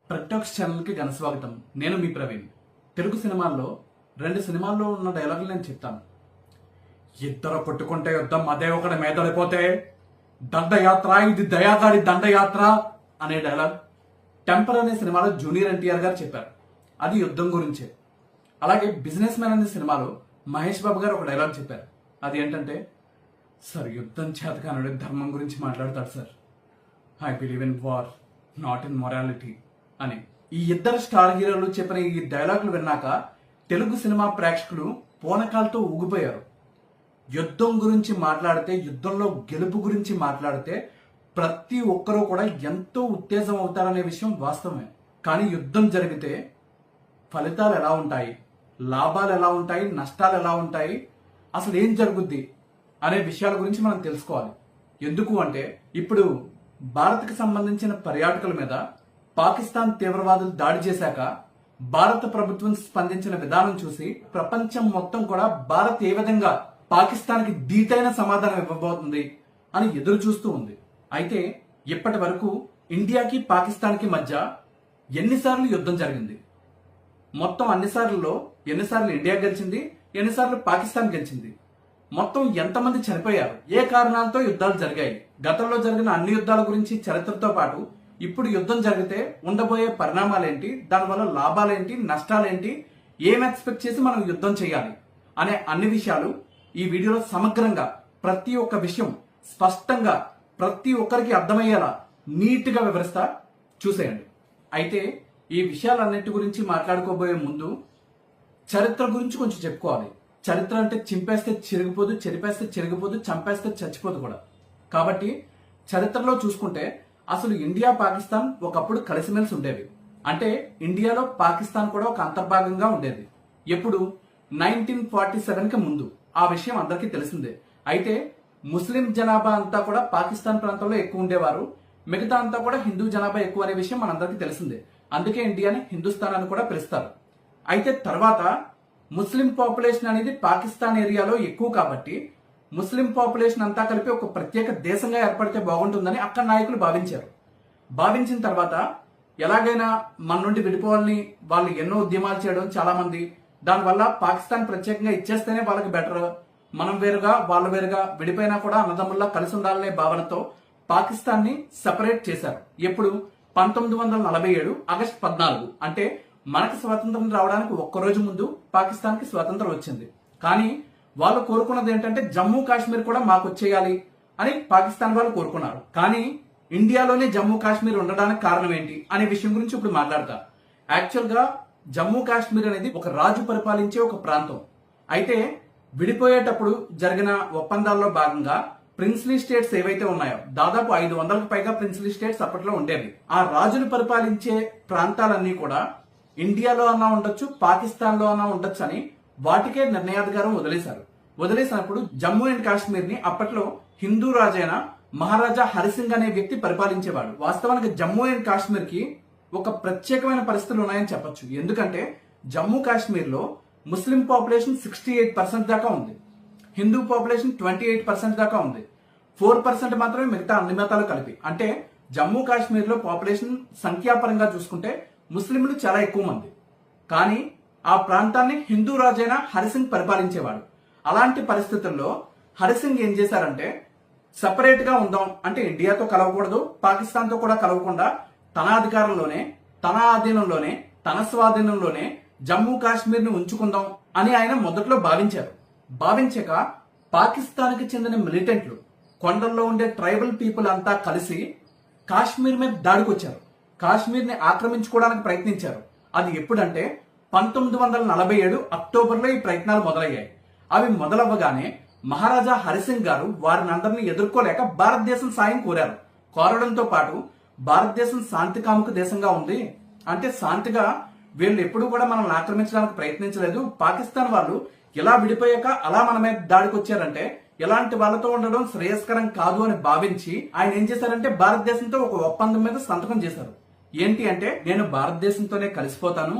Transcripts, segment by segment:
ప్రత్యక్ష ఛానల్కి ఘన స్వాగతం. నేను మీ ప్రవీణ్. తెలుగు సినిమాల్లో 2 సినిమాల్లో ఉన్న డైలాగులు నేను చెప్తాను. ఇద్దరు కొట్టుకుంటే యుద్ధం అదే ఒకటి మేదడిపోతే దండయాత్ర ఇది దయాగాడి దండయాత్ర అనే డైలాగ్ టెంపర్ అనే సినిమాలో జూనియర్ ఎన్టీఆర్ గారు చెప్పారు. అది యుద్ధం గురించే. అలాగే బిజినెస్ మ్యాన్ అనే సినిమాలో మహేష్ బాబు గారు ఒక డైలాగ్ చెప్పారు. అది ఏంటంటే, సార్ యుద్ధం చేతకానుడు ధర్మం గురించి మాట్లాడతాడు sir. I believe in war not in morality అని. ఈ ఇద్దరు స్టార్ హీరోలు చెప్పిన ఈ డైలాగులు విన్నాక తెలుగు సినిమా ప్రేక్షకులు పూనకాలతో ఊగిపోయారు. యుద్ధం గురించి మాట్లాడితే, యుద్ధంలో గెలుపు గురించి మాట్లాడితే ప్రతి ఒక్కరూ కూడా ఎంతో ఉత్తేజం అవుతారనే విషయం వాస్తవమే. కానీ యుద్ధం జరిగితే ఫలితాలు ఎలా ఉంటాయి, లాభాలు ఎలా ఉంటాయి, నష్టాలు ఎలా ఉంటాయి, అసలు ఏం జరుగుద్ది అనే విషయాల గురించి మనం తెలుసుకోవాలి. ఎందుకు అంటే, ఇప్పుడు భారత్కి సంబంధించిన పర్యాటకుల మీద పాకిస్తాన్ తీవ్రవాదులు దాడి చేశాక భారత ప్రభుత్వం స్పందించిన విధానం చూసి ప్రపంచం మొత్తం కూడా భారత్ ఏ విధంగా పాకిస్తాన్కి ధీటైన సమాధానం ఇవ్వబోతుంది అని ఎదురు చూస్తూ ఉంది. అయితే ఇప్పటి వరకు ఇండియాకి పాకిస్తాన్కి మధ్య ఎన్నిసార్లు యుద్ధం జరిగింది? మొత్తం ఎన్నిసార్లు ఇండియా గెలిచింది, ఎన్నిసార్లు పాకిస్తాన్ గెలిచింది? మొత్తం ఎంతమంది చనిపోయారు? ఏ కారణాలతో యుద్ధాలు జరిగాయి? గతంలో జరిగిన అన్ని యుద్ధాల గురించి చరిత్రతో పాటు ఇప్పుడు యుద్ధం జరిగితే ఉండబోయే పరిణామాలేంటి, దానివల్ల లాభాలేంటి, నష్టాలేంటి, ఏం ఎక్స్పెక్ట్ చేసి మనం యుద్ధం చేయాలి అనే అన్ని విషయాలు ఈ వీడియోలో సమగ్రంగా ప్రతి ఒక్క విషయం స్పష్టంగా ప్రతి ఒక్కరికి అర్థమయ్యేలా నీట్గా వివరిస్తా, చూసేయండి. అయితే ఈ విషయాలన్నిటి గురించి మాట్లాడుకోబోయే ముందు చరిత్ర గురించి కొంచెం చెప్పుకోవాలి. చరిత్ర అంటే చింపేస్తే చిరిగిపోదు, చెరిపేస్తే చెరిగిపోదు, చంపేస్తే చచ్చిపోదు కూడా. కాబట్టి చరిత్రలో చూసుకుంటే అసలు ఇండియా పాకిస్తాన్ ఒకప్పుడు కలిసిమెలిసి ఉండేవి. అంటే ఇండియాలో పాకిస్తాన్ కూడా ఒక అంతర్భాగంగా ఉండేది. ఎప్పుడు? 1947కి ముందు. ఆ విషయం అందరికీ తెలిసిందే. అయితే ముస్లిం జనాభా అంతా కూడా పాకిస్తాన్ ప్రాంతంలో ఎక్కువ ఉండేవారు, మిగతా అంతా కూడా హిందూ జనాభా ఎక్కువ అనే విషయం మనందరికీ తెలిసిందే. అందుకే ఇండియాని హిందుస్థాన్ అని కూడా పిలుస్తారు. అయితే తర్వాత ముస్లిం పాపులేషన్ అనేది పాకిస్తాన్ ఏరియాలో ఎక్కువ కాబట్టి ముస్లిం పాపులేషన్ అంతా కలిపి ఒక ప్రత్యేక దేశంగా ఏర్పడితే బాగుంటుందని అక్కడ నాయకులు భావించారు. భావించిన తర్వాత ఎలాగైనా మన నుండి విడిపోవాలని వాళ్ళు ఎన్నో ఉద్యమాలు చేయడం చాలా మంది. దానివల్ల పాకిస్తాన్ ప్రత్యేకంగా ఇచ్చేస్తేనే వాళ్ళకి బెటర్, మనం వేరుగా వాళ్ళు వేరుగా విడిపోయినా కూడా అన్నదమ్ముల్లా కలిసి ఉండాలనే భావనతో పాకిస్తాన్ ని సెపరేట్ చేశారు. ఎప్పుడు? 1947 ఆగస్టు 14. అంటే మనకి స్వాతంత్రం రావడానికి ఒక్కరోజు ముందు పాకిస్తాన్ కి స్వాతంత్రం వచ్చింది. కానీ వాళ్ళు కోరుకున్నది ఏంటంటే జమ్మూ కాశ్మీర్ కూడా మాకు వచ్చేయాలి అని పాకిస్తాన్ వాళ్ళు కోరుకున్నారు. కానీ ఇండియాలోనే జమ్మూ కాశ్మీర్ ఉండడానికి కారణం ఏంటి అనే విషయం గురించి ఇప్పుడు మాట్లాడతా. యాక్చువల్ గా జమ్మూ కాశ్మీర్ అనేది ఒక రాజు పరిపాలించే ఒక ప్రాంతం. అయితే విడిపోయేటప్పుడు జరిగిన ఒప్పందాల్లో భాగంగా ప్రిన్స్లీ స్టేట్స్ ఏవైతే ఉన్నాయో దాదాపు 500కు పైగా ప్రిన్స్లీ స్టేట్స్ అప్పట్లో ఉండేవి. ఆ రాజులు పరిపాలించే ప్రాంతాలన్నీ కూడా ఇండియాలో అన్నా ఉండొచ్చు, పాకిస్తాన్ లో అన్నా ఉండొచ్చు అని వాటికే నిర్ణయాధికారం వదిలేసినప్పుడు జమ్మూ అండ్ కాశ్మీర్ ని అప్పట్లో హిందూ రాజైన మహారాజా హరిసింగ్ అనే వ్యక్తి పరిపాలించేవాడు. వాస్తవానికి జమ్మూ అండ్ కాశ్మీర్ కి ఒక ప్రత్యేకమైన పరిస్థితులు ఉన్నాయని చెప్పొచ్చు. ఎందుకంటే జమ్మూ కాశ్మీర్ లో ముస్లిం పాపులేషన్ 68% దాకా ఉంది, హిందూ పాపులేషన్ 28% దాకా ఉంది, 4% మాత్రమే మిగతా అన్ని మతాలు కలిపి. అంటే జమ్మూ కాశ్మీర్ లో పాపులేషన్ సంఖ్యాపరంగా చూసుకుంటే ముస్లింలు చాలా ఎక్కువ మంది. కానీ ఆ ప్రాంతాన్ని హిందూ రాజైన హరిసింగ్ పరిపాలించేవాడు. అలాంటి పరిస్థితుల్లో హరిసింగ్ ఏం చేశారంటే, సపరేట్ గా ఉందాం అంటే ఇండియాతో కలవకూడదు, పాకిస్తాన్ తో కూడా కలవకుండా తన అధికారంలోనే, తన ఆధీనంలోనే, తన స్వాధీనంలోనే జమ్మూ కాశ్మీర్ ని ఉంచుకుందాం అని ఆయన మొదట్లో భావించారు. భావించాక పాకిస్తాన్ కి చెందిన మిలిటెంట్లు, కొండల్లో ఉండే ట్రైబల్ పీపుల్ అంతా కలిసి కాశ్మీర్ మీద దాడికొచ్చారు. కాశ్మీర్ ని ఆక్రమించుకోవడానికి ప్రయత్నించారు. అది ఎప్పుడంటే 1947 అక్టోబర్లో ఈ ప్రయత్నాలు మొదలయ్యాయి. అవి మొదలవ్వగానే మహారాజా హరిసింగ్ గారు వారిని అందరినీ ఎదుర్కోలేక భారతదేశం సాయం కోరడంతో పాటు భారతదేశం శాంతి కాముక దేశంగా ఉంది, అంటే శాంతిగా వీళ్ళు ఎప్పుడు కూడా మనల్ని ఆక్రమించడానికి ప్రయత్నించలేదు, పాకిస్తాన్ వాళ్ళు ఇలా విడిపోయాక అలా మన మీద దాడికి వచ్చారంటే ఇలాంటి వాళ్ళతో ఉండడం శ్రేయస్కరం కాదు అని భావించి ఆయన ఏం చేశారంటే భారతదేశంతో ఒక ఒప్పందం మీద సంతకం చేశారు. ఏంటి అంటే, నేను భారతదేశంతోనే కలిసిపోతాను,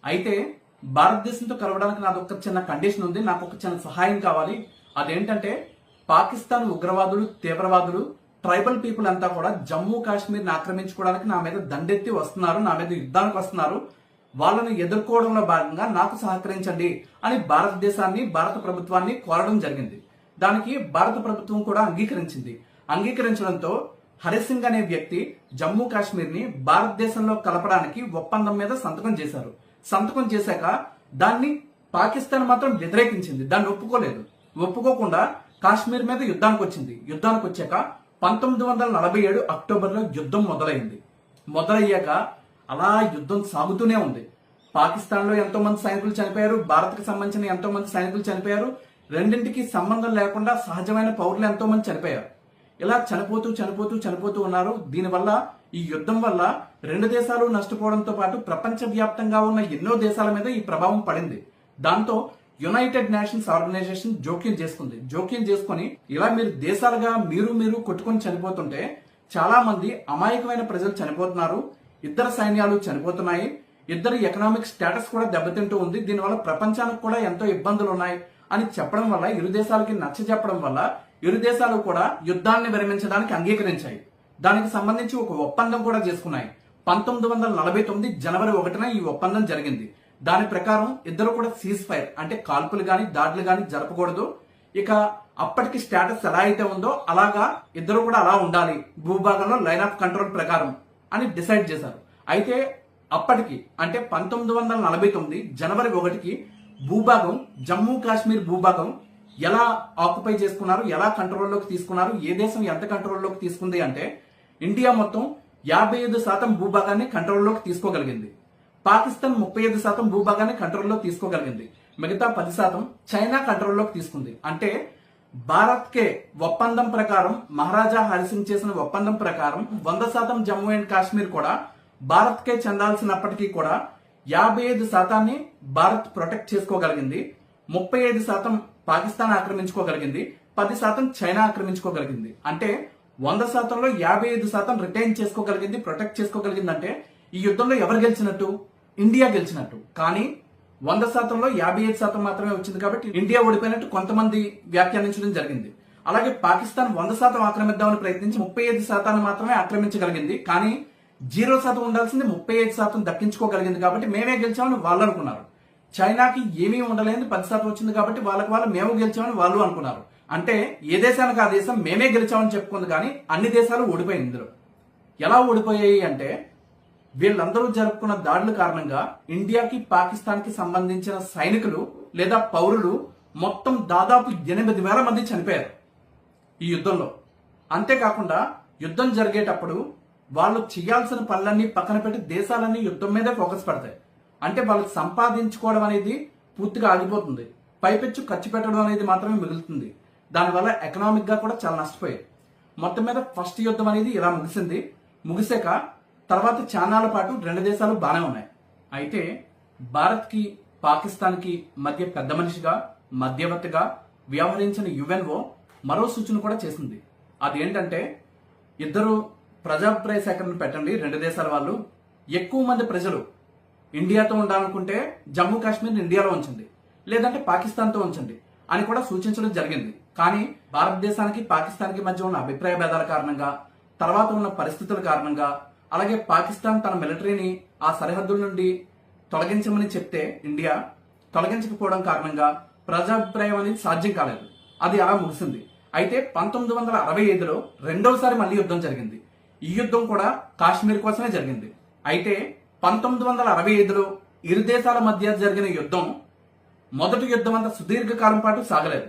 అయితే భారతదేశంతో కలవడానికి నాది ఒక చిన్న కండిషన్ ఉంది, నాకు ఒక చిన్న సహాయం కావాలి. అదేంటంటే పాకిస్తాన్ ఉగ్రవాదులు, తీవ్రవాదులు ట్రైబల్ పీపుల్ అంతా కూడా జమ్మూ కాశ్మీర్ ని ఆక్రమించుకోవడానికి నా మీద దండెత్తి వస్తున్నారు, నా మీద యుద్ధానికి వస్తున్నారు, వాళ్ళని ఎదుర్కోవడంలో భాగంగా నాకు సహకరించండి అని భారతదేశాన్ని, భారత ప్రభుత్వాన్ని కోరడం జరిగింది. దానికి భారత ప్రభుత్వం కూడా అంగీకరించడంతో హరిసింగ్ అనే వ్యక్తి జమ్మూ కాశ్మీర్ ని భారతదేశంలో కలపడానికి ఒప్పందం మీద సంతకం చేశారు. సంతకం చేశాక దాన్ని పాకిస్తాన్ మాత్రం వ్యతిరేకించింది, దాన్ని ఒప్పుకోలేదు. ఒప్పుకోకుండా కాశ్మీర్ మీద యుద్ధానికి వచ్చాక 1947 అక్టోబర్లో యుద్ధం మొదలయ్యాక అలా యుద్ధం సాగుతూనే ఉంది. పాకిస్తాన్ లో ఎంతో మంది సైనికులు చనిపోయారు, భారత్ కి సంబంధించిన ఎంతో మంది సైనికులు చనిపోయారు, రెండింటికి సంబంధం లేకుండా సహజమైన పౌరులు ఎంతో మంది చనిపోయారు. ఇలా చనిపోతూ ఉన్నారు. దీనివల్ల, ఈ యుద్ధం వల్ల రెండు దేశాలు నష్టపోవడంతో పాటు ప్రపంచ వ్యాప్తంగా ఉన్న ఎన్నో దేశాల మీద ఈ ప్రభావం పడింది. దాంతో యునైటెడ్ నేషన్స్ ఆర్గనైజేషన్ జోక్యం చేసుకుని ఇలా మీరు దేశాలుగా మీరు కొట్టుకొని చనిపోతుంటే చాలా మంది అమాయకమైన ప్రజలు చనిపోతున్నారు, ఇద్దరు సైన్యాలు చనిపోతున్నాయి, ఇద్దరు ఎకనామిక్ స్టేటస్ కూడా దెబ్బతింటూ ఉంది, దీనివల్ల ప్రపంచానికి కూడా ఎంతో ఇబ్బందులు ఉన్నాయి అని చెప్పడం వల్ల, ఇరు దేశాలకి నచ్చ చెప్పడం వల్ల ఇరు దేశాలు కూడా యుద్ధాన్ని విరమించడానికి అంగీకరించాయి. దానికి సంబంధించి ఒక ఒప్పందం కూడా చేసుకున్నాయి. 1949 జనవరి 1న ఈ ఒప్పందం జరిగింది. దాని ప్రకారం ఇద్దరు కూడా సీజ్ ఫైర్ అంటే కాల్పులు గాని దాడులు గాని జరపకూడదు. ఇక అప్పటికి స్టేటస్ ఎలా అయితే ఉందో అలాగా ఇద్దరు కూడా అలా ఉండాలి భూభాగంలో లైన్ ఆఫ్ కంట్రోల్ ప్రకారం అని డిసైడ్ చేశారు. అయితే అప్పటికి అంటే 1949 జనవరి 1కి భూభాగం, జమ్మూ కాశ్మీర్ భూభాగం ఎలా ఆక్యుపై చేసుకున్నారు, ఎలా కంట్రోల్లోకి తీసుకున్నారు, ఏ దేశం ఎంత కంట్రోల్లోకి తీసుకుంది అంటే ఇండియా మొత్తం 55% భూభాగాన్ని కంట్రోల్లోకి తీసుకోగలిగింది. పాకిస్తాన్ 35% భూభాగాన్ని కంట్రోల్లోకి తీసుకోగలిగింది. మిగతా 10% చైనా కంట్రోల్లోకి తీసుకుంది. అంటే భారత్ కే ఒప్పందం ప్రకారం, మహారాజా హరిసింగ్ చేసిన ఒప్పందం ప్రకారం 100% జమ్మూ అండ్ కాశ్మీర్ కూడా భారత్ కే చెందాల్సినప్పటికీ కూడా 55% భారత్ ప్రొటెక్ట్ చేసుకోగలిగింది, 35% పాకిస్తాన్ ఆక్రమించుకోగలిగింది, 10% చైనా ఆక్రమించుకోగలిగింది. అంటే 100%లో 55% రిటైన్ చేసుకోగలిగింది, ప్రొటెక్ట్ చేసుకోగలిగింది. అంటే ఈ యుద్ధంలో ఎవరు గెలిచినట్టు? ఇండియా గెలిచినట్టు. కానీ 100%లో 55% మాత్రమే వచ్చింది కాబట్టి ఇండియా ఓడిపోయినట్టు కొంతమంది వ్యాఖ్యానించడం జరిగింది. అలాగే పాకిస్తాన్ 100% ఆక్రమిద్దామని ప్రయత్నించి 35% మాత్రమే ఆక్రమించగలిగింది. కానీ 0% ఉండాల్సింది 35% దక్కించుకోగలిగింది కాబట్టి మేమే గెలిచామని వాళ్ళు అనుకున్నారు. చైనాకి ఏమీ ఉండలేదు, 10% వచ్చింది కాబట్టి వాళ్ళు మేము గెలిచామని వాళ్ళు అనుకున్నారు. అంటే ఏ దేశానికి ఆ దేశం మేమే గెలిచామని చెప్పుకుంది, కానీ అన్ని దేశాలు ఓడిపోయింది. ఇందులో ఎలా ఓడిపోయాయి అంటే వీళ్ళందరూ జరుపుకున్న దాడుల కారణంగా ఇండియాకి, పాకిస్తాన్ కి సంబంధించిన సైనికులు లేదా పౌరులు మొత్తం దాదాపు 8,000 మంది చనిపోయారు ఈ యుద్ధంలో. అంతేకాకుండా యుద్ధం జరిగేటప్పుడు వాళ్ళు చేయాల్సిన పనులన్నీ పక్కన పెట్టి దేశాలన్నీ యుద్ధం మీదే ఫోకస్ పెడతాయి. అంటే వాళ్ళకి సంపాదించుకోవడం అనేది పూర్తిగా ఆగిపోతుంది, పైపెచ్చు ఖర్చు పెట్టడం అనేది మాత్రమే మిగులుతుంది. దానివల్ల ఎకనామిక్ గా కూడా చాలా నష్టపోయాయి. మొత్తం మీద ఫస్ట్ యుద్ధం అనేది ఇలా ముగిసాక తర్వాత చాన్నాళ్ల పాటు రెండు దేశాలు బాగానే ఉన్నాయి. అయితే భారత్ కి, పాకిస్తాన్ కి మధ్య పెద్ద మనిషిగా, మధ్యవర్తిగా వ్యవహరించిన యుఎన్ఓ మరో సూచన కూడా చేసింది. అదేంటంటే ఇద్దరు ప్రజాభిప్రాయ సేకరణ పెట్టండి, రెండు దేశాల వాళ్ళు. ఎక్కువ మంది ప్రజలు ఇండియాతో ఉండాలనుకుంటే జమ్మూ కాశ్మీర్ ఇండియాలో ఉంచండి, లేదంటే పాకిస్తాన్తో ఉంచండి అని కూడా సూచించడం జరిగింది. కానీ భారతదేశానికి, పాకిస్తాన్కి మధ్య ఉన్న అభిప్రాయ భేదాల కారణంగా, తర్వాత ఉన్న పరిస్థితుల కారణంగా, అలాగే పాకిస్తాన్ తన మిలిటరీని ఆ సరిహద్దుల నుండి తొలగించమని చెప్తే ఇండియా తొలగించకపోవడం కారణంగా ప్రజాభిప్రాయం అనేది సాధ్యం కాలేదు. అది అలా ముగిసింది. అయితే 1965లో రెండోసారి మళ్ళీ యుద్ధం జరిగింది. ఈ యుద్ధం కూడా కాశ్మీర్ కోసమే జరిగింది. అయితే 1965లో ఇరు దేశాల మధ్య జరిగిన యుద్ధం మొదటి యుద్ధం అంత సుదీర్ఘకాలం పాటు సాగలేదు.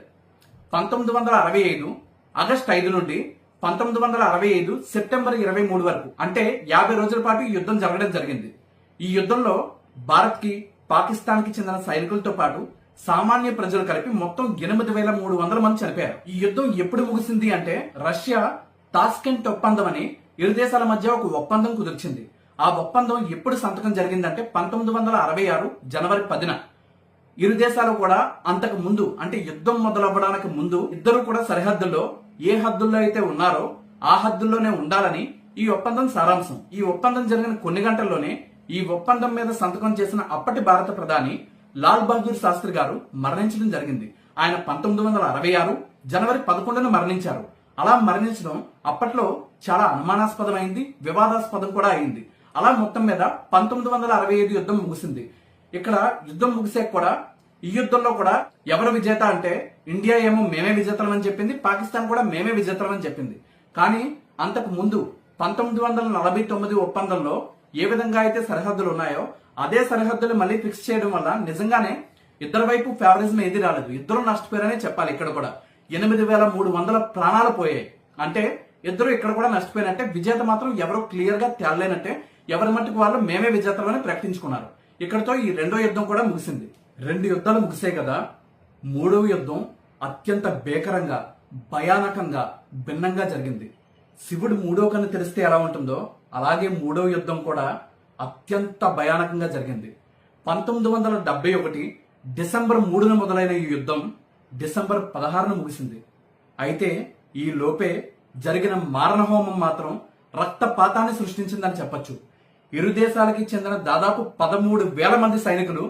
1965 ఆగస్టు 5 నుండి 1965 సెప్టెంబర్ 23 వరకు, అంటే 50 రోజుల పాటు ఈ యుద్ధం జరగడం జరిగింది. ఈ యుద్ధంలో భారత్ కి, పాకిస్తాన్ కి చెందిన సైనికులతో పాటు సామాన్య ప్రజలు కలిపి మొత్తం 8,300 మంది చనిపోయారు. ఈ యుద్ధం ఎప్పుడు ముగిసింది అంటే రష్యా తాస్కెంట్ ఒప్పందం అని ఇరు దేశాల మధ్య ఒక ఒప్పందం కుదిర్చింది. ఆ ఒప్పందం ఎప్పుడు సంతకం జరిగిందంటే 1966 జనవరి 10న. ఇరు దేశాలు కూడా అంతకు ముందు, అంటే యుద్ధం మొదలవ్వడానికి ముందు ఇద్దరు కూడా సరిహద్దుల్లో ఏ హద్దుల్లో అయితే ఉన్నారో ఆ హద్దుల్లోనే ఉండాలని ఈ ఒప్పందం సారాంశం. ఈ ఒప్పందం జరిగిన కొన్ని గంటల్లోనే ఈ ఒప్పందం మీద సంతకం చేసిన అప్పటి భారత ప్రధాని లాల్ బహదూర్ శాస్త్రి గారు మరణించడం జరిగింది. ఆయన 1966 జనవరి 11న మరణించారు. అలా మరణించడం అప్పట్లో చాలా అనుమానాస్పదమైంది, వివాదాస్పదం కూడా అయింది. అలా మొత్తం మీద 1965 యుద్ధం ముగిసింది. ఇక్కడ యుద్ధం ముగిసే కూడా ఈ యుద్ధంలో కూడా ఎవరు విజేత అంటే ఇండియా ఏమో మేమే విజేతలం అని చెప్పింది, పాకిస్తాన్ కూడా మేమే విజేతలం అని చెప్పింది. కానీ అంతకు ముందు 1949 ఒప్పందంలో ఏ విధంగా అయితే సరిహద్దులు ఉన్నాయో అదే సరిహద్దులు మళ్ళీ ఫిక్స్ చేయడం వల్ల నిజంగానే ఇద్దరు వైపు ఫేవరిజం ఏది రాలేదు, ఇద్దరు నష్టపోయారనే చెప్పాలి. ఇక్కడ కూడా 8,300 ప్రాణాలు పోయాయి. అంటే ఇద్దరు ఇక్కడ కూడా నష్టపోయినట్టే, విజేత మాత్రం ఎవరో క్లియర్ గా తేలలేనట్టే, ఎవరి మట్టుకు వాళ్ళు మేమే విజేతలని ప్రకటించుకున్నారు. ఇక్కడతో ఈ రెండో యుద్ధం కూడా ముగిసింది. 2 యుద్ధాలు ముగిసాయి కదా, మూడవ యుద్ధం అత్యంత భీకరంగా, భయానకంగా, భిన్నంగా జరిగింది. శివుడు మూడో కన్ను తెరిస్తే ఎలా ఉంటుందో అలాగే మూడవ యుద్ధం కూడా అత్యంత భయానకంగా జరిగింది. 1971 డిసెంబర్ 3న మొదలైన ఈ యుద్ధం డిసెంబర్ 16న ముగిసింది. అయితే ఈ లోపే జరిగిన మారణహోమం మాత్రం రక్తపాతాన్ని సృష్టించిందని చెప్పొచ్చు. ఇరు దేశాలకి చెందిన దాదాపు 13,000 మంది సైనికులు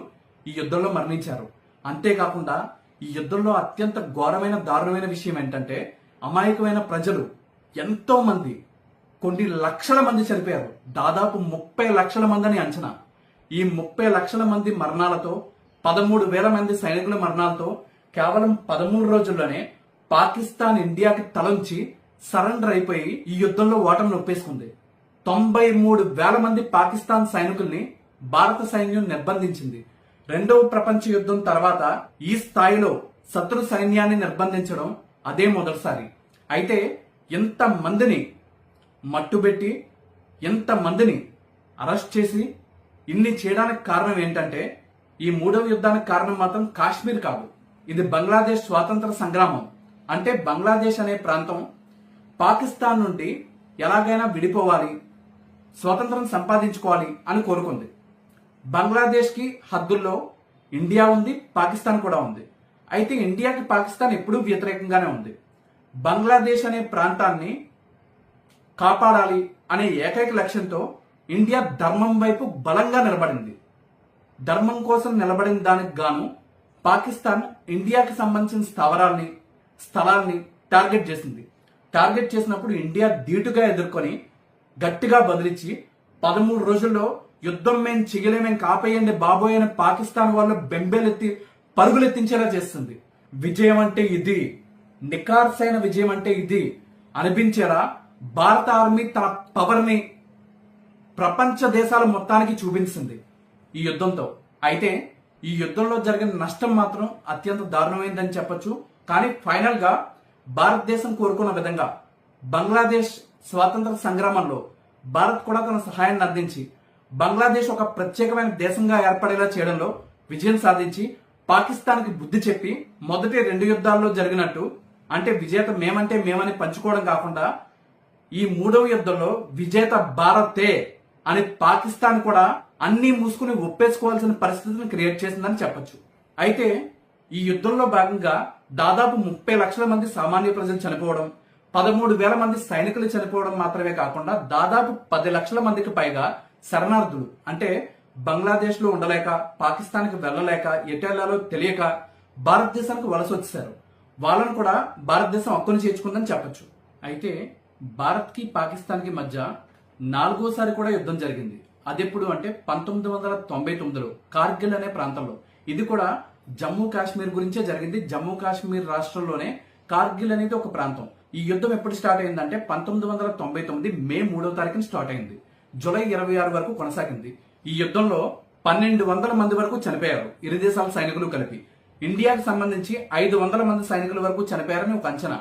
ఈ యుద్ధంలో మరణించారు. అంతేకాకుండా ఈ యుద్ధంలో అత్యంత ఘోరమైన దారుణమైన విషయం ఏంటంటే అమాయకమైన ప్రజలు ఎంతో మంది, కొన్ని లక్షల మంది చనిపోయారు. దాదాపు 30 లక్షల మంది అని అంచనా. ఈ 30 లక్షల మంది మరణాలతో 13,000 మంది సైనికుల మరణాలతో కేవలం 13 రోజుల్లోనే పాకిస్తాన్ ఇండియాకి తలంచి సరెండర్ అయిపోయి ఈ యుద్ధంలో ఓటమిని ఒప్పేసుకుంది. 93,000 మంది పాకిస్తాన్ సైనికుల్ని భారత సైన్యం నిర్బంధించింది. రెండవ ప్రపంచ యుద్ధం తర్వాత ఈ స్థాయిలో శత్రు సైన్యాన్ని నిర్బంధించడం అదే మొదటిసారి. అయితే ఎంత మందిని మట్టుబెట్టి, ఎంత మందిని అరెస్ట్ చేసి ఇన్ని చేయడానికి కారణం ఏంటంటే ఈ మూడవ యుద్ధానికి కారణం మాత్రం కాశ్మీర్ కాదు, ఇది బంగ్లాదేశ్ స్వాతంత్ర సంగ్రామం. అంటే బంగ్లాదేశ్ అనే ప్రాంతం పాకిస్తాన్ నుండి ఎలాగైనా విడిపోవాలి, స్వాతంత్రం సంపాదించుకోవాలి అని కోరుకుంది. బంగ్లాదేశ్ కి హద్దుల్లో ఇండియా ఉంది, పాకిస్తాన్ కూడా ఉంది. అయితే ఇండియాకి పాకిస్తాన్ ఎప్పుడూ వ్యతిరేకంగానే ఉంది. బంగ్లాదేశ్ అనే ప్రాంతాన్ని కాపాడాలి అనే ఏకైక లక్ష్యంతో ఇండియా ధర్మం వైపు బలంగా నిలబడింది. ధర్మం కోసం నిలబడిన దానికి గాను పాకిస్తాన్ ఇండియాకి సంబంధించిన స్థలాల్ని టార్గెట్ చేసింది. టార్గెట్ చేసినప్పుడు ఇండియా ధీటుగా ఎదుర్కొని గట్టిగా బదిలించి 13 రోజుల్లో యుద్ధం మేము చెయ్యలేమేం కాపేయండి బాబోయ్ అని పాకిస్తాన్ వాళ్ళు బెంబేలెత్తి పరుగులెత్తించేలా చేస్తుంది. విజయం అంటే ఇది, నిఖార్సైన విజయం అంటే ఇది అనిపించేలా భారత ఆర్మీ తన పవర్ ని ప్రపంచ దేశాల మొత్తానికి చూపించింది ఈ యుద్ధంతో. అయితే ఈ యుద్ధంలో జరిగిన నష్టం మాత్రం అత్యంత దారుణమైందని చెప్పొచ్చు. కానీ ఫైనల్ గా భారతదేశం కోరుకున్న విధంగా బంగ్లాదేశ్ స్వాతంత్ర సంగ్రామంలో భారత్ కూడా తన సహాయాన్ని అందించి బంగ్లాదేశ్ ఒక ప్రత్యేకమైన దేశంగా ఏర్పడేలా చేయడంలో విజయం సాధించి పాకిస్తాన్ కి బుద్ధి చెప్పి మొదటి 2 యుద్ధాల్లో జరిగినట్టు అంటే విజేత మేమంటే మేమని పంచుకోవడం కాకుండా ఈ మూడవ యుద్ధంలో విజేత భారతే అని పాకిస్తాన్ కూడా అన్ని మూసుకుని ఒప్పేసుకోవాల్సిన పరిస్థితిని క్రియేట్ చేసిందని చెప్పొచ్చు. అయితే ఈ యుద్ధంలో భాగంగా దాదాపు 30 లక్షల మంది సామాన్య ప్రజలు చనిపోవడం, 13,000 మంది సైనికులు చనిపోవడం మాత్రమే కాకుండా దాదాపు 10 లక్షల మందికి పైగా శరణార్థులు, అంటే బంగ్లాదేశ్ లో ఉండలేక, పాకిస్తాన్ కి వెళ్ళలేక, ఎటెళ్లాలో తెలియక భారతదేశానికి వలస వచ్చేసారు. వాళ్ళను కూడా భారతదేశం హక్కును చేర్చుకుందని చెప్పొచ్చు. అయితే భారత్ కి పాకిస్తాన్ కి మధ్య 4వసారి కూడా యుద్ధం జరిగింది. అదెప్పుడు అంటే 1999లో కార్గిల్ అనే ప్రాంతంలో. ఇది కూడా జమ్మూ కాశ్మీర్ గురించే జరిగింది. జమ్మూ కాశ్మీర్ రాష్ట్రంలోనే కార్గిల్ అనేది ఒక ప్రాంతం. ఈ యుద్ధం ఎప్పుడు స్టార్ట్ అయిందంటే 1999 మే 3వ తారీఖున స్టార్ట్ అయింది. జూలై 26 వరకు కొనసాగింది. ఈ యుద్ధంలో 1200 మంది వరకు చనిపోయారు, ఇరు దేశాల సైనికులు కలిపి. ఇండియాకి సంబంధించి 500 మంది సైనికుల వరకు చనిపోయారని ఒక అంచనా.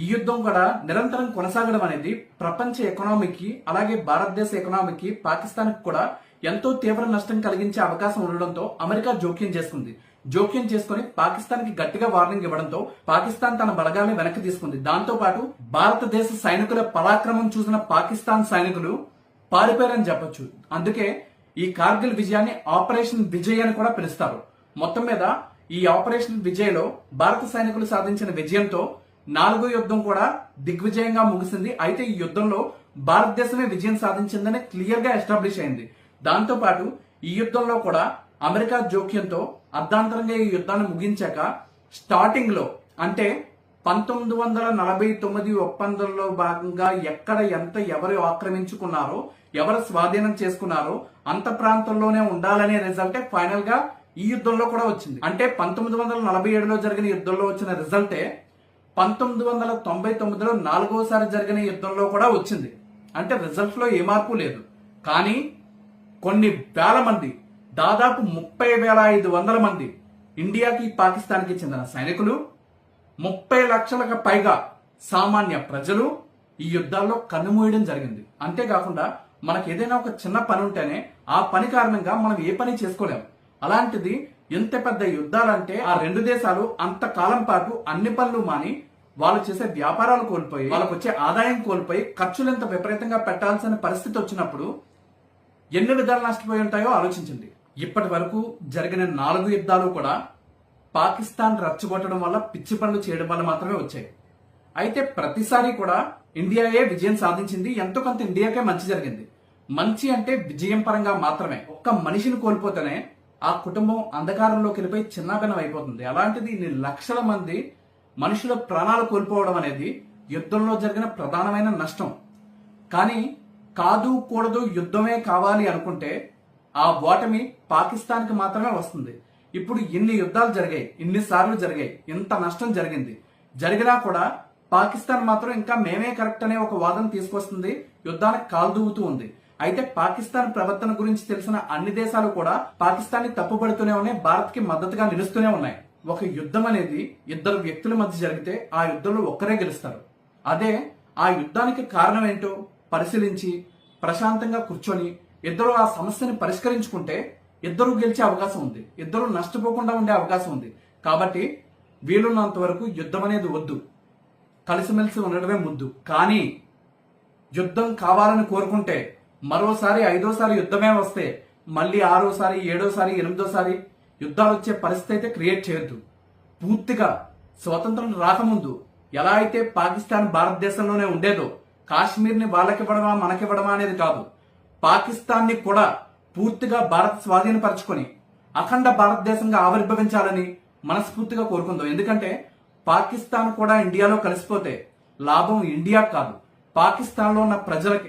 ఈ యుద్ధం కూడా నిరంతరం కొనసాగడం అనేది ప్రపంచ ఎకనామీకి, అలాగే భారతదేశ ఎకనామీకి, పాకిస్తాన్ కి కూడా ఎంతో తీవ్ర నష్టం కలిగించే అవకాశం ఉండడంతో అమెరికా జోక్యం చేసుకుంది. జోక్యం చేసుకుని పాకిస్తాన్ కి గట్టిగా వార్నింగ్ ఇవ్వడంతో పాకిస్తాన్ తన బలగాల్ని వెనక్కి తీసుకుంది. దాంతో పాటు భారతదేశ సైనికుల పరాక్రమం చూసిన పాకిస్తాన్ సైనికులు పారిపోయారని చెప్పొచ్చు. అందుకే ఈ కార్గిల్ విజయాన్ని ఆపరేషన్ విజయ్ అని కూడా పిలుస్తారు. మొత్తం మీద ఈ ఆపరేషన్ విజయ్ లో భారత సైనికులు సాధించిన విజయంతో 4వ యుద్ధం కూడా దిగ్విజయంగా ముగిసింది. అయితే ఈ యుద్ధంలో భారతదేశమే విజయం సాధించిందని క్లియర్ గా ఎస్టాబ్లిష్ అయింది. దాంతో పాటు ఈ యుద్ధంలో కూడా అమెరికా జోక్యంతో అర్ధాంతరంగా ఈ యుద్ధాన్ని ముగించాక స్టార్టింగ్ లో అంటే 1949 ఒప్పందంలో భాగంగా ఎక్కడ ఎంత ఎవరు ఆక్రమించుకున్నారో, ఎవరు స్వాధీనం చేసుకున్నారో అంత ప్రాంతంలోనే ఉండాలనే రిజల్టే ఫైనల్ గా ఈ యుద్ధంలో కూడా వచ్చింది. అంటే 1947లో జరిగిన యుద్ధంలో వచ్చిన రిజల్టే 1999లో 4వసారి జరిగిన యుద్ధంలో కూడా వచ్చింది. అంటే రిజల్ట్ లో ఏ మార్పు లేదు. కానీ కొన్ని వేల మంది, దాదాపు 30,500 మంది ఇండియాకి పాకిస్తాన్కి చెందిన సైనికులు, 30 లక్షలకు పైగా సామాన్య ప్రజలు ఈ యుద్ధాల్లో కన్నుమూయడం జరిగింది. అంతేకాకుండా మనకి ఏదైనా ఒక చిన్న పని ఉంటేనే ఆ పని కారణంగా మనం ఏ పని చేసుకోలేం. అలాంటిది ఎంత పెద్ద యుద్ధాలంటే ఆ రెండు దేశాలు అంతకాలం పాటు అన్ని పనులు మాని వాళ్ళు చేసే వ్యాపారాలు కోల్పోయి, వాళ్ళకు వచ్చే ఆదాయం కోల్పోయి, ఖర్చులు ఎంత విపరీతంగా పెట్టాల్సిన పరిస్థితి వచ్చినప్పుడు ఎన్ని విధాలు నష్టపోయి ఉంటాయో ఆలోచించండి. ఇప్పటి వరకు జరిగిన 4 యుద్ధాలు కూడా పాకిస్తాన్ రచ్చగొట్టడం వల్ల, పిచ్చి పనులు చేయడం వల్ల మాత్రమే వచ్చాయి. అయితే ప్రతిసారి కూడా ఇండియాయే విజయం సాధించింది. ఎంతో కొంత ఇండియాకే మంచి జరిగింది. మంచి అంటే విజయం పరంగా మాత్రమే. ఒక్క మనిషిని కోల్పోతేనే ఆ కుటుంబం అంధకారంలోకి వెళ్ళిపోయి చిన్నాభిన్నం అయిపోతుంది. అలాంటిది ఇన్ని లక్షల మంది మనుషుల ప్రాణాలు కోల్పోవడం అనేది యుద్ధంలో జరిగిన ప్రధానమైన నష్టం. కానీ కాదు కూడదు యుద్ధమే కావాలి అనుకుంటే ఆ ఓటమి పాకిస్తాన్కి మాత్రమే వస్తుంది. ఇప్పుడు ఇన్ని యుద్ధాలు జరిగాయి, ఇన్నిసార్లు జరిగాయి, ఇంత నష్టం జరిగింది. జరిగినా కూడా పాకిస్తాన్ మాత్రం ఇంకా మేమే కరెక్ట్ అనే ఒక వాదన తీసుకొస్తుంది, యుద్ధానికి కాల్దూవుతూ ఉంది. అయితే పాకిస్తాన్ ప్రవర్తన గురించి తెలిసిన అన్ని దేశాలు కూడా పాకిస్తాన్ ని తప్పుపడుతూనే ఉన్నాయి, భారత్ కి మద్దతుగా నిలుస్తూనే ఉన్నాయి. ఒక యుద్ధం అనేది ఇద్దరు వ్యక్తుల మధ్య జరిగితే ఆ యుద్ధంలో ఒక్కరే గెలుస్తారు. అదే ఆ యుద్ధానికి కారణం ఏంటో పరిశీలించి ప్రశాంతంగా కూర్చొని ఇద్దరు ఆ సమస్యని పరిష్కరించుకుంటే ఇద్దరు గెలిచే అవకాశం ఉంది, ఇద్దరు నష్టపోకుండా ఉండే అవకాశం ఉంది. కాబట్టి వీలున్నంత వరకు యుద్ధం అనేది వద్దు, కలిసిమెలిసి ఉండడమే ముద్దు. కానీ యుద్ధం కావాలని కోరుకుంటే మరోసారి 5వసారి యుద్ధమే వస్తే మళ్ళీ 6వసారి, 7వసారి, 8వసారి యుద్ధాలు వచ్చే పరిస్థితి అయితే క్రియేట్ చేయొద్దు. పూర్తిగా స్వతంత్రం రాకముందు ఎలా అయితే పాకిస్తాన్ భారతదేశంలోనే ఉండేదో, కాశ్మీర్ ని వాళ్ళకివ్వడమా మనకివ్వడమా అనేది కాదు, పాకిస్తాన్ ని కూడా పూర్తిగా భారత్ స్వాధీనపరచుకొని అఖండ భారతదేశంగా ఆవిర్భవించాలని మనస్ఫూర్తిగా కోరుకుందాం. ఎందుకంటే పాకిస్తాన్ కూడా ఇండియాలో కలిసిపోతే లాభం ఇండియా కాదు, పాకిస్తాన్ లో ఉన్న ప్రజలకి.